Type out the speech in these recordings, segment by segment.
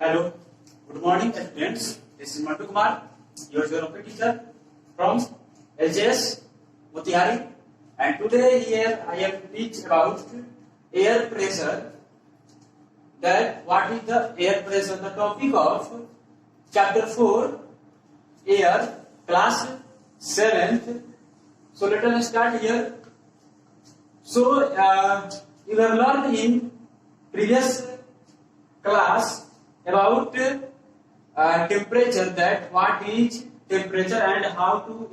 Hello, good morning students. This is Mantu Kumar, your geography teacher from LJS Motihari, and today here I have to teach about air pressure. That what is the air pressure? The topic of chapter 4, air, class 7th. So let us start here. So you have learned in previous class about temperature, that what is temperature and how to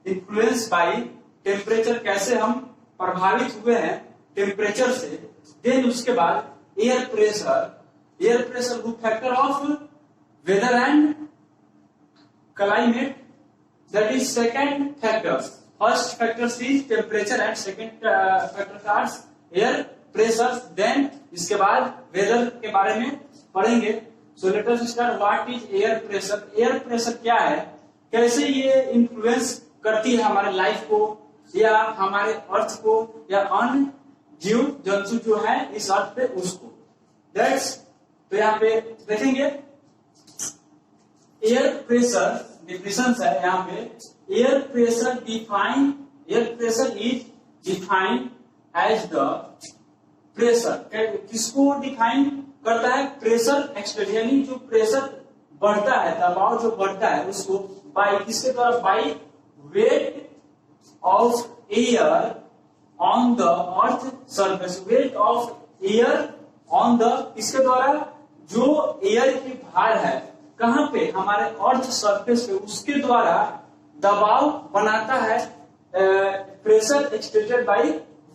influence by temperature, कैसे हम प्रभावित हुए हैं temperature से. Then उसके बाद air pressure who factor of weather and climate, that is second factors. First factor is temperature and second factor is air pressure. Then इसके बाद वेदर के बारे में पढ़ेंगे. So let us start. What is air pressure? Air pressure क्या है, कैसे ये इन्फ्लुएंस करती है हमारे लाइफ को या हमारे अर्थ को या अन्य जीव जंतु जो है इस अर्थ पे उसको. दैट्स तो यहाँ पे देखेंगे एयर प्रेशर डिफिनेशन है. यहाँ पे air pressure is defined as the pressure. किसको डिफाइन करता है? प्रेशर एक्सटेंड, यानी जो प्रेशर बढ़ता है, दबाव जो बढ़ता है उसको बाय किसके द्वारा? By weight of air on the earth surface. Wait of air on the, इसके द्वारा जो एयर की भार है कहां पे? हमारे अर्थ सरफेस पे, उसके द्वारा दबाव बनाता है. Pressure extended by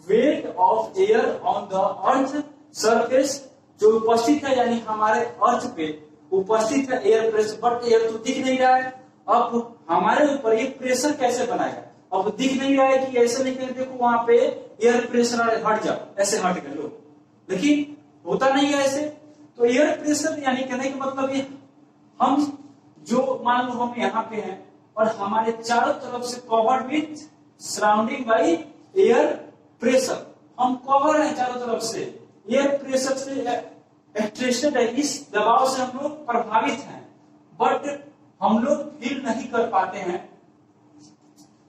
weight of air on the earth surface. जो उपस्थित है यानी हमारे अर्थ पे उपस्थित है एयर प्रेशर, बट एयर तो दिख नहीं रहा है. अब हमारे ऊपर ये प्रेशर कैसे बनाएगा? अब दिख नहीं रहा है कि ऐसे नहीं करें, देखो वहां पे एयर प्रेशर हट जाओ, ऐसे हट गए लोग, लेकिन होता नहीं है ऐसे. तो एयर प्रेशर यानी कहने का मतलब ये, हम जो मान लो हम यहाँ पे हैं और हमारे चारों तरफ से covered with surrounding by air pressure. हम कवर है चारों तरफ से एयर प्रेशर से एक्सटेंडेड है. इस दबाव से हम लोग प्रभावित हैं, बट हम लोग फील नहीं कर पाते हैं.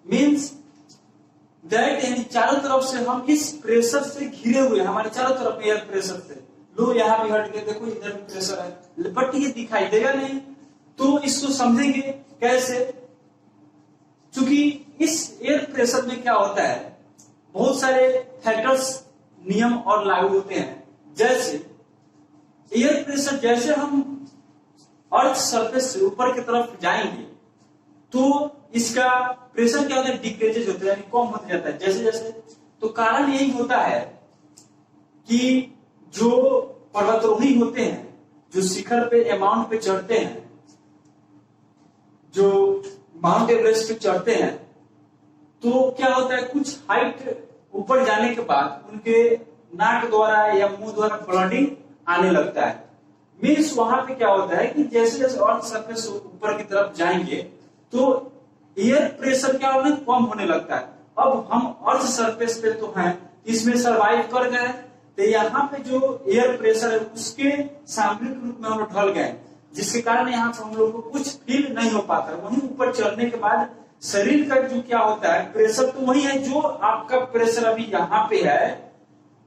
मीन्स दैट यानी चारों तरफ से हम इस प्रेशर से घिरे हुए हैं, हमारे चारों तरफ एयर प्रेशर से. लो यहाँ भी हट गए, देखो इधर भी प्रेशर है, बट ये दिखाई देगा नहीं. तो इसको समझेंगे कैसे? क्योंकि इस एयर प्रेशर में क्या होता है, बहुत सारे फैक्टर्स नियम और लागू होते हैं. जैसे एयर प्रेशर, जैसे हम अर्थ सरफेस से ऊपर की तरफ जाएंगे तो इसका प्रेशर क्या होता है? डिक्रीजेज होता है, यानी कम होता जाता है जैसे जैसे. तो कारण यही होता है कि जो पर्वतारोही होते हैं, जो शिखर पे माउंट पे चढ़ते हैं, जो माउंट एवरेस्ट पे चढ़ते हैं, तो क्या होता है, कुछ हाइट ऊपर जाने के बाद उनके नाक द्वारा या मुंह द्वारा ब्लडिंग आने लगता है. मीन्स वहां पे क्या होता है कि जैसे जैसे अर्थ सरफेस ऊपर की तरफ जाएंगे तो एयर प्रेशर क्या होने कम होने लगता है. अब हम अर्थ सरफेस पे तो हैं, इसमें सरवाइव कर गए, तो यहाँ पे जो एयर प्रेशर है उसके सामरिक रूप में हम लोग ढल गए, जिसके कारण यहाँ पे हम लोग को कुछ फील नहीं हो पाता. वहीं ऊपर चढ़ने के बाद शरीर का जो क्या होता है प्रेशर, तो वही है जो आपका प्रेशर अभी यहाँ पे है,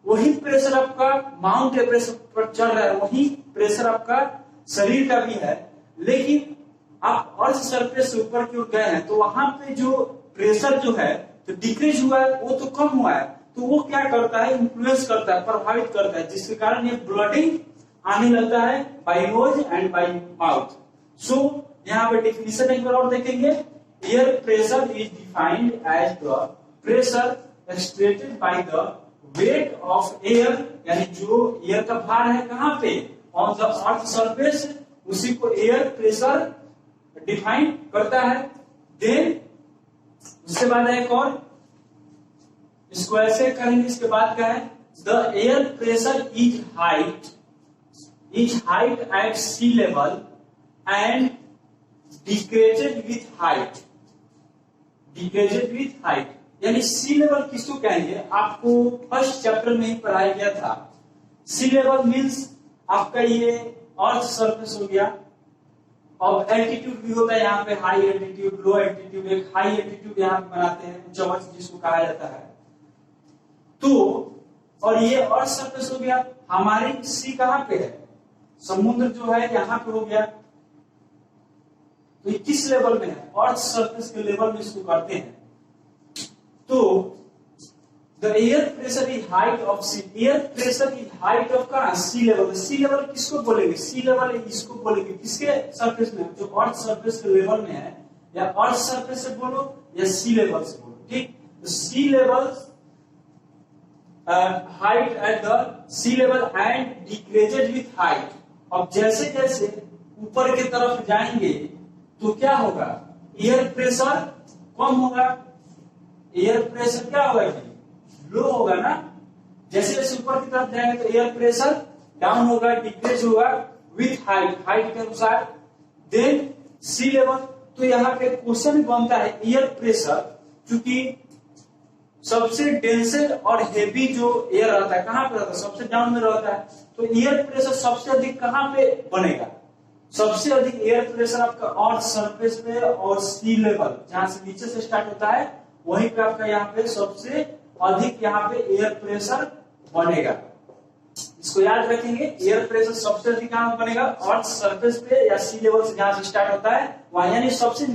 वही प्रेशर आपका माउंट एवरेस्ट पर चढ़ रहा है, वही प्रेशर आपका शरीर का भी है. लेकिन आप अर्थ सरफेस से ऊपर की ओर गए हैं तो वहां पे जो प्रेशर जो है तो डिक्रीज हुआ है, वो तो कम हुआ है. तो वो क्या करता है? इन्फ्लुएंस करता है, प्रभावित करता है, जिसके कारण ये ब्लडिंग आने लगता है by nose and by mouth. So यहाँ पे डेफिनेशन एक बार और देखेंगे. Air pressure is defined as the pressure extended by the weight of air, यानी जो एयर का भार है कहाँ पे? ऑन द अर्थ सरफेस, उसी को एयर प्रेशर डिफाइन करता है. देन उसके बाद एक और, इसको ऐसे करेंगे. इसके बाद क्या है? The air pressure is height at sea level and decreased with height. यानी सी लेवल किसको कहेंगे? आपको फर्स्ट चैप्टर में ही पढ़ाया गया था. सी लेवल मीन्स आपका ये अर्थ सरफेस हो गया। अब एल्टीट्यूड भी होता है यहाँ पे, हाई एल्टीट्यूड, लो एल्टीट्यूड। एक हाई एल्टीट्यूड यहाँ पे बनाते हैं, ऊंचा उच्च जिसको कहा जाता है। तो और ये अर्थ सरफेस हो गया। हमारी सी कहाँ पे है, समुद्र जो है यहाँ पे हो गया। तो ये किस लेवल में है, अर्थ सरफेस के लेवल में इसको करते हैं। तो the air pressure is height of sea, air pressure is height of का सी लेवल। सी लेवल किसको बोलेंगे, सी लेवल इसको बोलेंगे किसके सरफेस में, जो अर्थ सरफेस के लेवल में है, या अर्थ सरफेस से बोलो या सी लेवल से बोलो, ठीक। तो sea level height at the sea level and decreases with height. अब जैसे जैसे ऊपर की तरफ जाएंगे तो क्या होगा, एयर प्रेशर कम होगा, एयर प्रेशर क्या होगा, लो होगा ना। जैसे जैसे ऊपर की तरफ जाएंगे तो एयर प्रेशर डाउन होगा, डिक्रीज होगा विथ हाइट, हाइट के अनुसार। देन सी लेवल, तो यहाँ पे क्वेश्चन बनता है, एयर प्रेशर चूंकि सबसे डेंसर और हेवी जो एयर रहता है कहाँ पे रहता है, सबसे डाउन में रहता है। तो एयर प्रेशर सबसे अधिक कहाँ पे बनेगा, सबसे अधिक एयर प्रेशर आपका अर्थ सरफेस पे और सी लेवल जहां से नीचे से स्टार्ट होता है वहीं पे आपका यहाँ पे सबसे अधिक यहाँ पे एयर प्रेशर बनेगा। इसको याद रखेंगे, एयर प्रेशर सबसे अधिक कहां बनेगा, अर्थ सरफेस पे या सी लेवल से जहां से स्टार्ट होता है वहां, यानी सबसे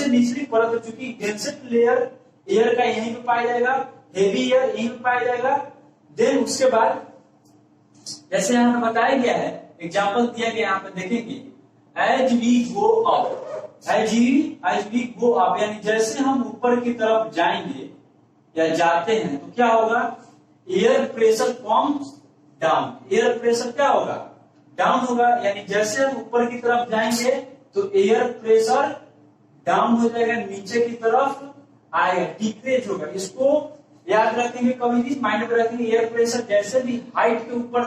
निचली परत, चूंकि डेंसेस्ट लेयर एयर का यहीं पे पाया जाएगा, हेवी एयर यहीं पे पाया जाएगा। देन उसके बाद जैसे यहाँ पे बताया गया है, एग्जाम्पल दिया गया, यहाँ पे देखेंगे, as we go up, as we go up, यानी जैसे हम ऊपर की तरफ जाएंगे या जाते हैं तो क्या होगा, air pressure comes down, air pressure क्या होगा, डाउन होगा। यानी जैसे हम ऊपर की तरफ जाएंगे तो एयर प्रेशर डाउन हो जाएगा, नीचे की तरफ आएगा, डिक्रीज होगा। इसको याद रखेंगे, कभी भी माइंड में रखेंगे, एयर प्रेशर जैसे भी हाइट के ऊपर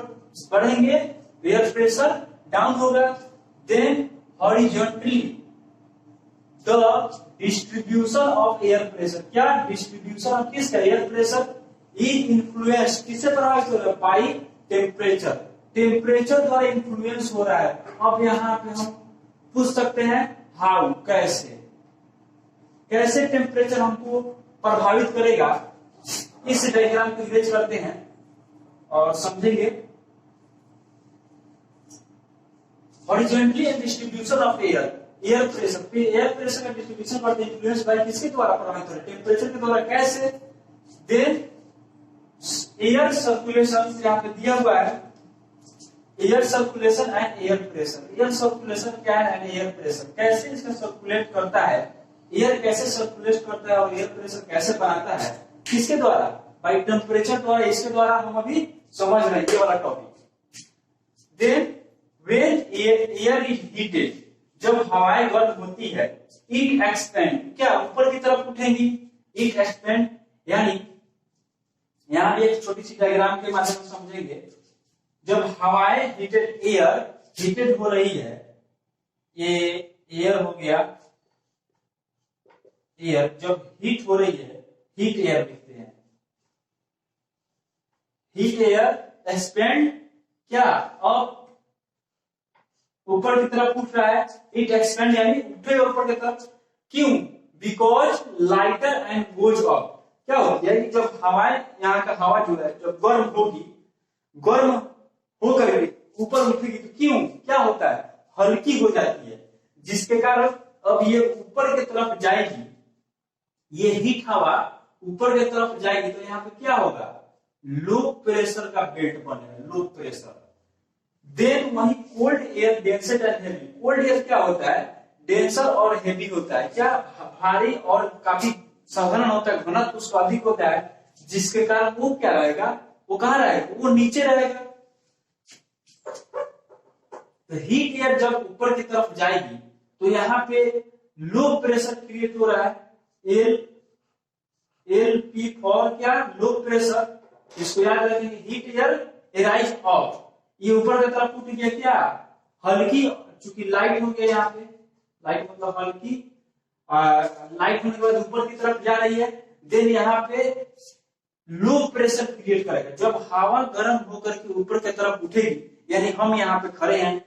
बढ़ेंगे एयर प्रेशर डाउन होगा। Then horizontally the distribution of air pressure, क्या डिस्ट्रीब्यूशन ऑफ किसका, एयर प्रेशर इज इन्फ्लुएंस, किससे प्रभावित हो रहा है, बाई टेम्परेचर, टेम्परेचर द्वारा इन्फ्लुएंस हो रहा है। अब यहाँ पे हम पूछ सकते हैं हाउ, कैसे, कैसे टेम्परेचर हमको प्रभावित करेगा, इस डायग्राम को इरेज करते हैं और समझेंगे। Horizontally and distribution of air, air pressure का डिस्ट्रीब्यूशन करते हैं, इन्फ्लुएंस बाय किसके द्वारा प्रभावित हो रहा है, टेम्परेचर के द्वारा। कैसे, देन एयर सर्कुलेशन यहाँ पे दिया हुआ है, air circulation and air pressure. Air circulation क्या है एंड एयर प्रेशर, कैसे इसका सर्कुलेट करता है, एयर कैसे सर्कुलेट करता है और एयर प्रेशर कैसे बनाता है, किसके द्वारा, बाय टेम्परेचर द्वारा। इसके द्वारा हम अभी समझ रहे हैं ये वाला topic. Then when air is heated, जब हवाएं गर्म होती है, इट एक्सपेंड, क्या ऊपर की तरफ उठेंगी, इट एक्सपेंड, यानी यहां एक छोटी सी डायग्राम के माध्यम से समझेंगे। जब हवाएं हीटेड हो रही है, ये एयर हो गया, एयर जब हीट हो रही है, हीट एयर लिखते हैं, हीट एयर एक्सपेंड, क्या अब ऊपर की तरफ उठ रहा है, इट एक्सपेंड यानी उठे ऊपर की तरफ। क्यों, because lighter and goes up, क्या होती है कि जब हवाएं, यहाँ का हवा जो है जब गर्म होगी, गर्म होकर ऊपर उठेगी तो क्यों, क्या होता है, हल्की हो जाती है, जिसके कारण अब ये ऊपर की तरफ जाएगी, ये हीट हवा ऊपर की तरफ जाएगी तो यहाँ पे क्या होगा, लो प्रेशर का बेल्ट बनेगा, लो प्रेशर। देन वही cold air, denser and heavy, cold air क्या होता है, डेंसर और हेवी होता है, क्या भारी और काफी साधारण होता है, घनत्व उसका अधिक होता है, जिसके कारण वो क्या रहेगा, वो कहाँ रहेगा, वो नीचे रहेगा। तो हीट एयर जब ऊपर की तरफ जाएगी तो यहाँ पे लो प्रेशर क्रिएट हो रहा है, एल पी फॉर क्या, लो प्रेशर। इसको याद रखेंगे, हीट एयर एराइज ऑफ, ये ऊपर की तरफ उठ गया, क्या हल्की, चूंकि लाइट हो गया यहाँ पे, लाइट मतलब हल्की, लाइट होने के बाद ऊपर की तरफ जा रही है। देन यहाँ पे लो प्रेशर क्रिएट करेगा। जब हवा गर्म होकर के ऊपर की तरफ उठेगी, यानी हम यहाँ पे खड़े हैं,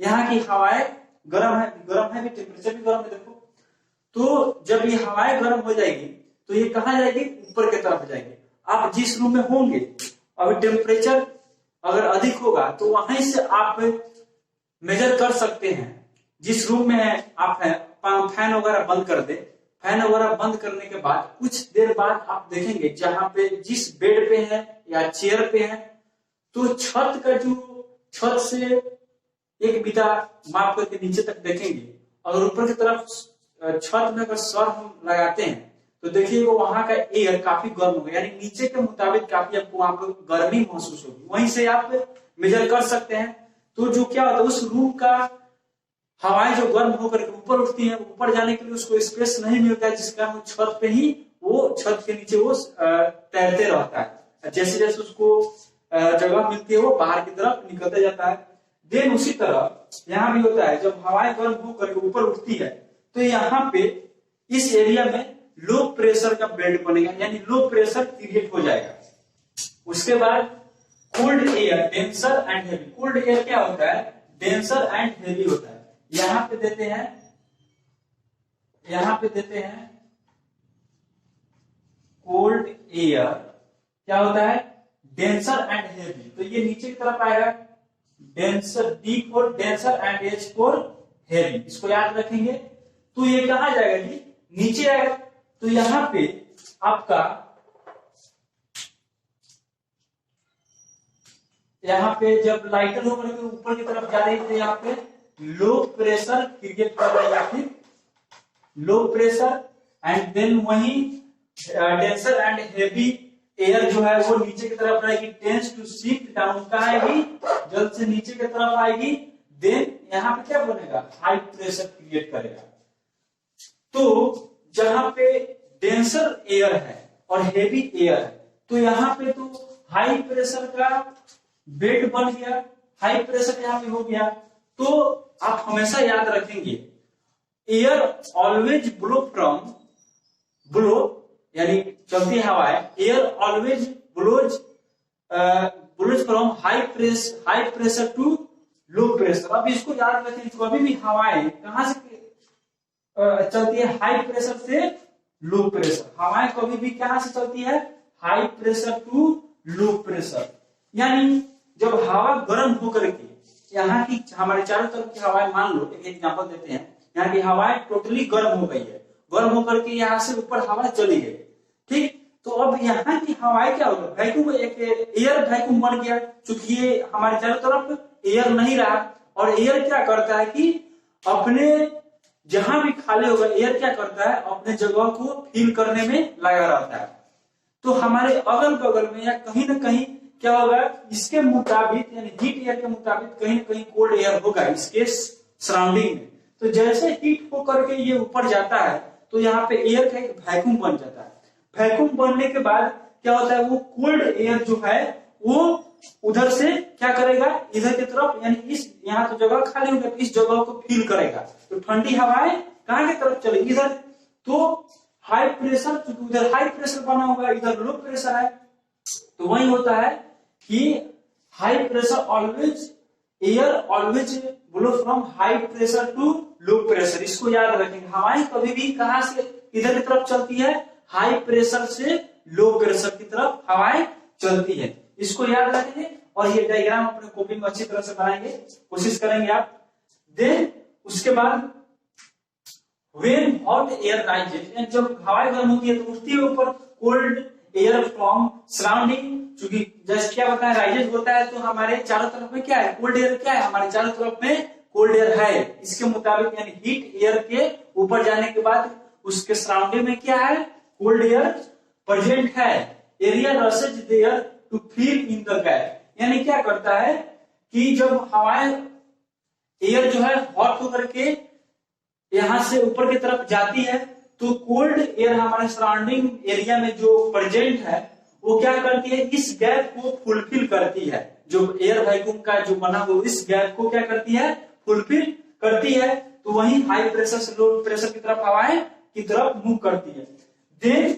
यहाँ की हवाएं गर्म है भी, टेम्परेचर भी गर्म है देखो। तो जब ये हवाएं गर्म हो जाएगी तो ये कहाँ जाएगी, ऊपर की तरफ जाएगी। आप जिस रूम में होंगे अभी टेम्परेचर अगर अधिक होगा तो वहीं से आप मेजर कर सकते हैं। जिस रूम में है आप हैं, फैन वगैरह बंद कर दे, फैन वगैरह बंद करने के बाद कुछ देर बाद आप देखेंगे जहां पे जिस बेड पे है या चेयर पे है, तो छत का जो छत से एक बिता माप करके नीचे तक देखेंगे। अगर ऊपर की तरफ छत में अगर सर हम लगाते हैं तो देखिएगा वहां का एयर काफी गर्म होगा, यानी नीचे के मुताबिक काफी आपको वहां पर गर्मी महसूस होगी। वहीं से आप मेजर कर सकते हैं। तो जो क्या होता है, उस रूम का हवाएं जो गर्म होकर के ऊपर उठती है, ऊपर जाने के लिए उसको स्पेस नहीं मिलता है, जिसका हम छत पे ही वो छत के नीचे वो तैरते रहता है। जैसे जैसे उसको जगह मिलती है वो बाहर की तरफ निकलता जाता है। देन उसी तरह यहाँ भी होता है, जब हवाएं गर्म होकर के ऊपर उठती है तो यहाँ पे इस एरिया में लो प्रेशर का बेल्ट बनेगा, यानी लो प्रेशर क्रिएट हो जाएगा। उसके बाद cold air, denser and heavy. Cold air क्या होता है, डेंसर एंड हेवी होता है। यहां पे देते हैं कोल्ड एयर क्या होता है, डेंसर एंड हेवी। तो ये नीचे की तरफ आएगा, denser, D for denser and H for heavy. इसको याद रखेंगे। तो ये कहां जाएगा जी, नीचे आएगा। तो यहां पे आपका यहाँ पे जब लाइटर होकर के ऊपर की तरफ जा रही है तो यहाँ पे लो प्रेशर क्रिएट कर रही है, फिर लो प्रेशर एंड देन वही डेंसर एंड हेवी एयर जो है वो नीचे की तरफ रहेगी, टेंस टू शिफ्ट डाउन का आएगी, जल्द से नीचे की तरफ आएगी। देन यहाँ पे क्या बनेगा, हाई प्रेशर क्रिएट करेगा। तो जहां पे डेंसर एयर है और हेवी एयर है तो यहाँ पे तो हाई प्रेशर का बेड बन गया, हाई प्रेशर यहाँ पे हो गया। तो आप हमेशा याद रखेंगे, एयर ऑलवेज ब्लो यानी चलती हवाएं, air always blows from high pressure to low pressure. अब इसको याद रखें, कभी भी हवाएं कहां से चलती है, हाई प्रेशर से लो प्रेशर। हवाएं कभी भी कहां से चलती है, high pressure to low pressure. यानी जब हवा गर्म होकर के यहाँ की हमारे चारों तरफ की हवाएं, मान लो एक एग्जांपल देते हैं, यहाँ की हवाएं टोटली गर्म हो गई है, गर्म होकर के यहाँ से ऊपर हवा चली गई, ठीक। तो अब यहाँ की हवाएं क्या होगा, वैक्यूम, एक एयर वैक्यूम बन गया। चूंकि ये हमारे चारों तरफ एयर नहीं रहा, और एयर क्या करता है कि अपने जहां भी खाली होगा, एयर क्या करता है, अपने जगह को फिल करने में लगा रहता है। तो हमारे अगल बगल में या कहीं ना कहीं क्या होगा, इसके मुताबिक यानी हीट एयर के मुताबिक कहीं ना कहीं कोल्ड एयर होगा इसके सराउंडिंग में। तो जैसे हीट होकर के ये ऊपर जाता है तो यहाँ पे एयर का एक वैक्यूम बन जाता है। वैक्यूम बनने के बाद क्या होता है, वो कोल्ड एयर जो है वो उधर से क्या करेगा, इधर की तरफ, यानी इस यहाँ तो जगह खाली होगी, इस जगह को फिल करेगा। तो ठंडी हवाएं कहाँ की तरफ चलेगी, इधर। तो हाई प्रेशर, क्योंकि उधर हाई प्रेशर बना होगा, इधर लो प्रेशर है, तो वही होता है कि high pressure always, air always blow from high pressure to low pressure. इसको याद रखेंगे, हवाएं कभी भी कहां से इधर की तरफ चलती है, हाई प्रेशर से लो प्रेशर की तरफ हवाएं चलती है। इसको याद रखेंगे और ये डायग्राम अपने कॉपी में अच्छी तरह से बनाएंगे, कोशिश करेंगे आप। देन उसके बाद व्हेन हॉट एयर राइजेस, जब हवाएं गर्म होती है तो उठती है ऊपर, कोल्ड एयर फ्रॉम सराउंडिंग, चूंकि जैसे क्या बताया, राइजेस होता है तो हमारे चारों तरफ में क्या है, कोल्ड एयर क्या है, हमारे चारों तरफ में कोल्ड एयर है। इसके मुताबिक यानी हीट एयर के ऊपर जाने के बाद उसके सराउंडिंग में क्या है, कोल्ड एयर प्रेजेंट है। Area rises there to fill in the gap, यानी क्या करता है कि जब हवाएं, एयर जो है हॉट होकर के यहां से ऊपर की तरफ जाती है तो कोल्ड एयर हमारे सराउंडिंग एरिया में जो प्रेजेंट है वो क्या करती है, इस गैप को फुलफिल करती है। जो एयर वैक्यूम का जो बना हुआ इस गैप को क्या करती है, फुलफिल करती है। तो वही हाई प्रेशर से लो प्रेशर की तरफ हवाएं की तरफ मूव करती है। देन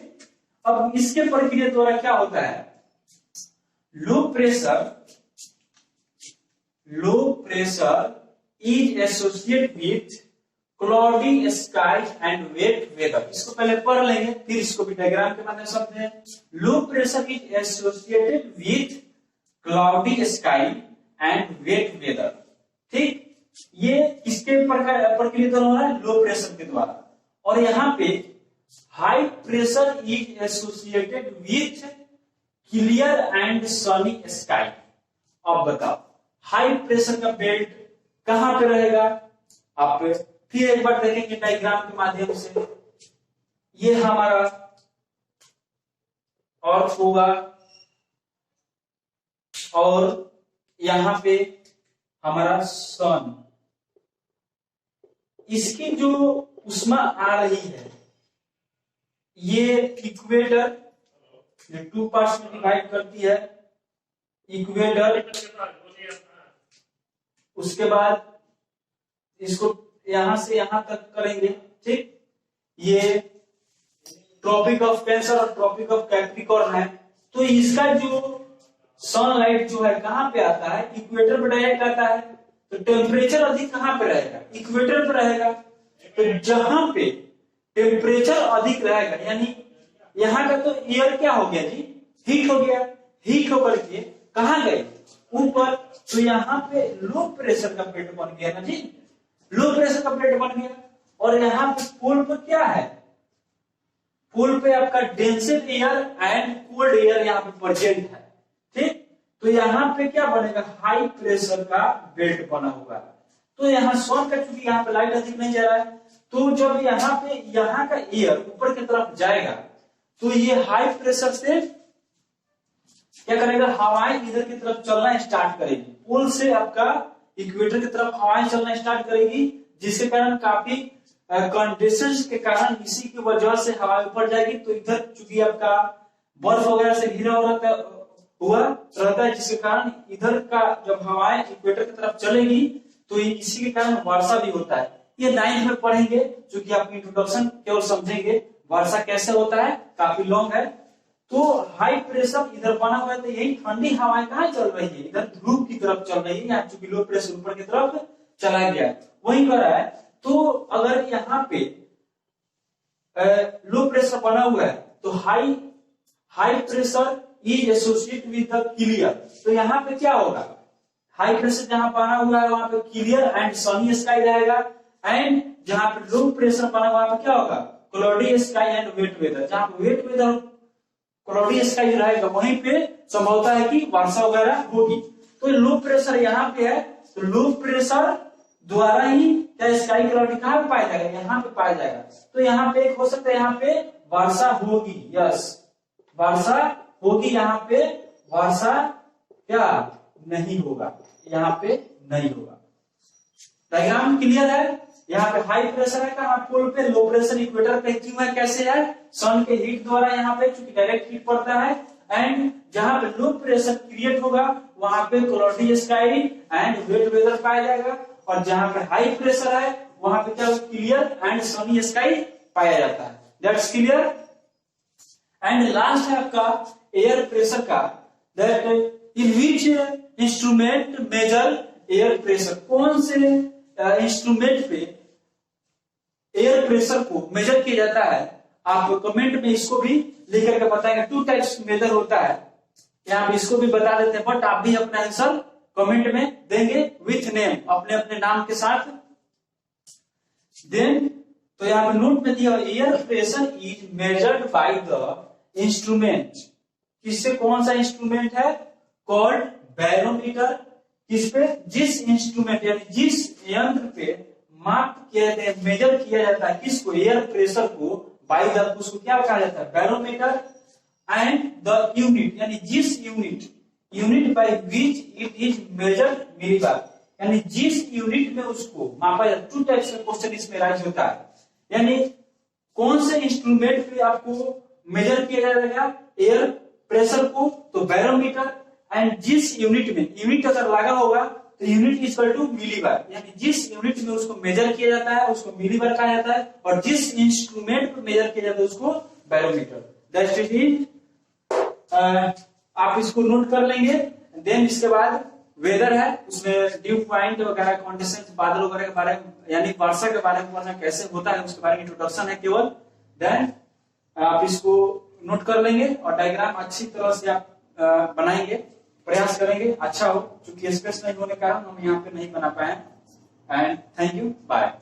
अब इसके प्रक्रिया द्वारा क्या होता है, low pressure is associate with cloudy sky and wet weather. इसको पहले पढ़ लेंगे, फिर इसको भी डायग्राम के माध्यम से समझें। Low pressure is associated with cloudy sky and wet weather. ठीक, ये किसके प्रक्रिया द्वारा हो रहा है, लो प्रेशर के द्वारा। और यहाँ पे high pressure is associated with clear and Sunny sky. अब बताओ हाई प्रेशर का बेल्ट कहां पे रहेगा, आप फिर एक बार देखेंगे डायग्राम के माध्यम से। ये हमारा अर्थ होगा और यहां पे हमारा सन। इसकी जो उष्मा आ रही है ये इक्वेटर, ये 2 पार्ट्स में डिवाइड करती है, इक्वेटर, उसके बाद इसको यहां से यहां तक करेंगे। ठीक, ये ट्रॉपिक ऑफ कैंसर और ट्रॉपिक ऑफ कैप्रिकॉर्न है। तो इसका जो सनलाइट जो है कहां पे आता है, इक्वेटर पे डायरेक्ट आता है। तो टेम्परेचर अधिक कहां पे रहेगा, इक्वेटर पे रहेगा। तो जहां पे टेम्परेचर अधिक रहेगा, यानी यहाँ का तो एयर क्या हो गया जी, हीट हो गया। हीट होकर के कहां गए, ऊपर। तो यहाँ पे लो प्रेशर का बेल्ट बन गया ना जी, लो प्रेशर का बेल्ट बन गया। और यहाँ पे पोल पर क्या है, पोल पे आपका denser air and cold air यहाँ पे प्रेजेंट है। ठीक, तो यहाँ पे क्या बनेगा, हाई प्रेशर का बेल्ट बना हुआ है। तो यहाँ सन का चूंकि यहाँ पे लाइट अधिक नहीं जा रहा है, तो जब यहाँ पे यहाँ का एयर ऊपर की तरफ जाएगा तो ये हाई प्रेशर से क्या करेगा, हवाएं इधर की तरफ चलना स्टार्ट करेगी। पोल से आपका इक्वेटर की तरफ हवाएं चलना स्टार्ट करेगी, जिसके कारण काफी कंडेंसेशन के कारण, इसी की वजह से हवा ऊपर जाएगी। तो इधर चूंकि आपका बर्फ वगैरह से घिरा हुआ रहता है, जिसके कारण इधर का जब हवाएं इक्वेटर की तरफ चलेगी तो इसी के कारण वर्षा भी होता है। ये 9th में पढ़ेंगे, क्योंकि आप इंट्रोडक्शन केवल समझेंगे, वर्षा कैसे होता है काफी लॉन्ग है। तो हाई प्रेशर इधर बना हुआ है, तो यही ठंडी हवाएं कहाँ चल रही है, इधर ध्रुव की तरफ चल रही है। यहाँ चूंकि लो प्रेशर ऊपर की तरफ चला गया, वही कर रहा है। तो अगर यहाँ पे लो प्रेशर बना हुआ है तो high pressure is associate with the clear. तो यहाँ पे क्या होगा, हाई प्रेशर जहां बना हुआ है वहां पे क्लियर एंड सनी स्काई रहेगा। एंड जहां पे लो प्रेशर बना हुआ है वहां पे क्या होगा, cloudy sky and wet weather. जहां पे वेट वेदर क्लाउडी स्काई रहेगा वहीं पे संभवता है कि वर्षा वगैरह होगी। तो लो प्रेशर यहाँ पे है, तो लो प्रेशर द्वारा ही क्या स्काई क्लाउडी कहाँ पे पाया जाएगा, यहाँ पे पाया जाएगा। तो यहाँ पे एक हो सकता है, यहाँ पे वर्षा होगी, यस वर्षा होगी। यहाँ पे वर्षा क्या नहीं होगा, यहाँ पे नहीं होगा। डायग्राम क्लियर है। यहाँ पे हाई प्रेशर है कहाँ, पोल पे। लो प्रेशर इक्वेटर पे क्यों है, कैसे है, सन के हीट द्वारा यहाँ पे चूंकि डायरेक्ट हीट पड़ता है। एंड जहां पे लो प्रेशर क्रिएट होगा वहां पे cloudy sky and wet weather पाया जाएगा। और जहां पे हाई प्रेशर है वहां पे क्या क्लियर एंड सनी स्काई पाया जाता है। That's clear. एंड लास्ट है आपका एयर प्रेशर का, that in which instrument major air pressure. कौन से इंस्ट्रूमेंट पे एयर प्रेशर को मेजर किया जाता है, आप कमेंट में इसको भी लिख करके बताएंगे। 2 टाइप्स मेजर होता है, यहाँ पे इसको भी बता देते हैं, बट आप भी अपना आंसर कमेंट में देंगे विथ नेम, अपने अपने नाम के साथ। देन तो यहाँ पे नोट में दिया air pressure is measured by the instrument. किससे, कौन सा इंस्ट्रूमेंट है, कॉल्ड बैरोमीटर। किस पे, जिस इंस्ट्रूमेंट यानी जिस यंत्र पे माप किया जाता है, मेजर किया जाता है किसको, एयर प्रेशर को, बाय द, उसको क्या कहा जाता है, बैरोमीटर। एंड द यूनिट यानी जिस unit by which it is measured millibar, यानी जिस यूनिट में उसको मापा जाता है। 2 टाइप्स का क्वेश्चन इसमें राइज होता है, यानी कौन से इंस्ट्रूमेंट पे आपको मेजर किया जाएगा एयर प्रेशर को, तो बैरोमीटर। एंड जिस यूनिट में, यूनिट अगर लगा होगा तो unit is equal to millibar, यानी जिस यूनिट में उसको मेजर किया जाता है उसको मिलीबार कहा जाता है। और जिस इंस्ट्रूमेंट पे मेजर किया जाता है उसको बैरोमीटर। दैट इज आप इसको नोट कर लेंगे। देन इसके बाद वेदर है, उसमें ड्यू पॉइंट वगैरह, कंडीशन, बादल वगैरह के बारे में, यानी वर्षा के बारे में, वर्षा कैसे होता है उसके बारे में इंट्रोडक्शन है केवल। देन आप इसको नोट कर लेंगे और डायग्राम अच्छी तरह से आप बनाएंगे, प्रयास करेंगे अच्छा हो, क्योंकि स्पेस नहीं होने के कारण हम यहाँ पे नहीं बना पाए। And thank you, bye.